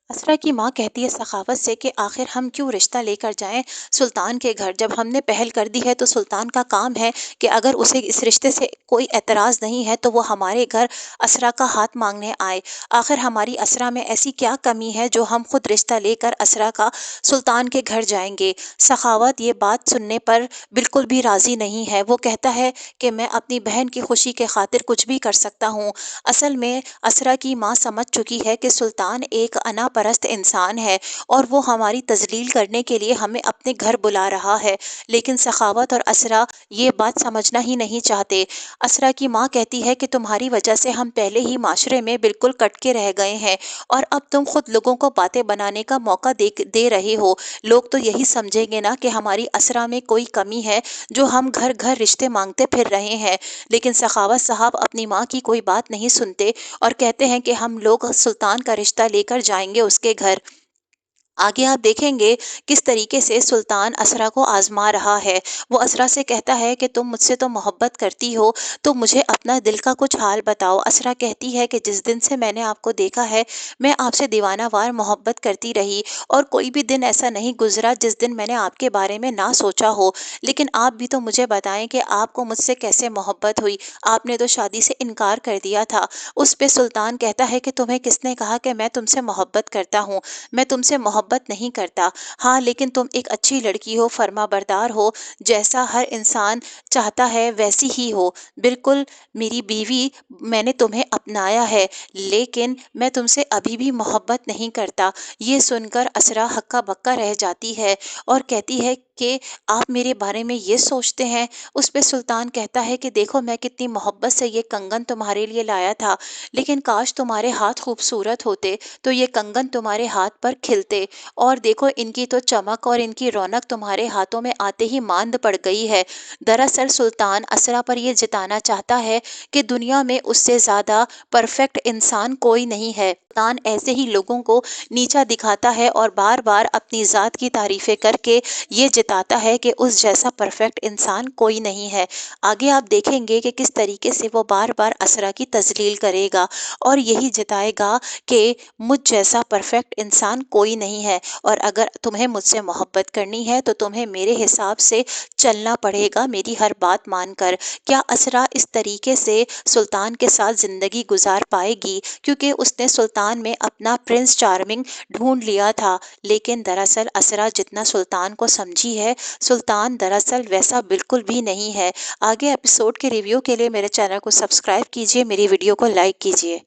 اسرا کی ماں کہتی ہے سخاوت سے کہ آخر ہم کیوں رشتہ لے کر جائیں سلطان کے گھر، جب ہم نے پہل کر دی ہے تو سلطان کا کام ہے کہ اگر اسے اس رشتے سے کوئی اعتراض نہیں ہے تو وہ ہمارے گھر اسرا کا ہاتھ مانگنے آئے۔ آخر ہماری اسرا میں ایسی کیا کمی ہے جو ہم خود رشتہ لے کر اسرا کا سلطان کے گھر جائیں گے؟ سخاوت یہ بات سننے پر بالکل بھی راضی نہیں ہے۔ وہ کہتا ہے کہ میں اپنی بہن کی خوشی کے خاطر کچھ بھی کر سکتا ہوں۔ اصل میں اسرا کی ماں سمجھ چکی ہے کہ سلطان ایک انا پرست انسان ہے اور وہ ہماری تذلیل کرنے کے لیے ہمیں اپنے گھر بلا رہا ہے، لیکن سخاوت اور اسرا یہ بات سمجھنا ہی نہیں چاہتے۔ اسرا کی ماں کہتی ہے کہ تمہاری وجہ سے ہم پہلے ہی معاشرے میں بالکل کٹ کے رہ گئے ہیں اور اب تم خود لوگوں کو باتیں بنانے کا موقع دے رہے ہو۔ لوگ تو یہی سمجھیں گے نا کہ ہماری اسرا میں کوئی کمی ہے جو ہم گھر گھر رشتے مانگتے پھر رہے ہیں۔ لیکن سخاوت صاحب اپنی ماں کی کوئی بات نہیں سنتے اور کہتے ہیں کہ ہم لوگ سلطان کا رشتہ لے کر جائیں گے اس کے گھر۔ آگے آپ دیکھیں گے کس طریقے سے سلطان اسرا کو آزما رہا ہے۔ وہ اسرا سے کہتا ہے کہ تم مجھ سے تو محبت کرتی ہو تو مجھے اپنا دل کا کچھ حال بتاؤ۔ اسرا کہتی ہے کہ جس دن سے میں نے آپ کو دیکھا ہے میں آپ سے دیوانہ وار محبت کرتی رہی اور کوئی بھی دن ایسا نہیں گزرا جس دن میں نے آپ کے بارے میں نہ سوچا ہو، لیکن آپ بھی تو مجھے بتائیں کہ آپ کو مجھ سے کیسے محبت ہوئی؟ آپ نے تو شادی سے انکار کر دیا تھا۔ اس پہ سلطان کہتا ہے کہ تمہیں کس نے کہا کہ میں تم سے محبت کرتا ہوں؟ میں تم سے محبت نہیں کرتا، ہاں لیکن تم ایک اچھی لڑکی ہو، فرما بردار ہو، جیسا ہر انسان چاہتا ہے ویسی ہی ہو، بالکل میری بیوی، میں نے تمہیں اپنایا ہے، لیکن میں تم سے ابھی بھی محبت نہیں کرتا۔ یہ سن کر اسرا ہکا بکا رہ جاتی ہے اور کہتی ہے کہ آپ میرے بارے میں یہ سوچتے ہیں؟ اس پہ سلطان کہتا ہے کہ دیکھو میں کتنی محبت سے یہ کنگن تمہارے لیے لایا تھا، لیکن کاش تمہارے ہاتھ خوبصورت ہوتے تو یہ کنگن تمہارے ہاتھ پر کھلتے، اور دیکھو ان کی تو چمک اور ان کی رونق تمہارے ہاتھوں میں آتے ہی ماند پڑ گئی ہے۔ دراصل سلطان اسرا پر یہ جتانا چاہتا ہے کہ دنیا میں اس سے زیادہ پرفیکٹ انسان کوئی نہیں ہے۔ سلطان ایسے ہی لوگوں کو نیچا دکھاتا ہے اور بار بار اپنی ذات کی تعریفیں کر کے یہ جتاتا ہے کہ اس جیسا پرفیکٹ انسان کوئی نہیں ہے۔ آگے آپ دیکھیں گے کہ کس طریقے سے وہ بار بار اسرا کی تذلیل کرے گا اور یہی جتائے گا کہ مجھ جیسا پرفیکٹ انسان کوئی نہیں ہے، اور اگر تمہیں مجھ سے محبت کرنی ہے تو تمہیں میرے حساب سے چلنا پڑے گا، میری ہر بات مان کر۔ کیا اسرا اس طریقے سے سلطان کے ساتھ زندگی گزار پائے گی؟ کیونکہ اس نے سلطان میں اپنا پرنس چارمنگ ڈھونڈ لیا تھا، لیکن دراصل اسرا جتنا سلطان کو سمجھی ہے، سلطان دراصل ویسا بالکل بھی نہیں ہے۔ آگے ایپیسوڈ کے ریویو کے لیے میرے چینل کو سبسکرائب کیجیے، میری ویڈیو کو لائک کیجیے۔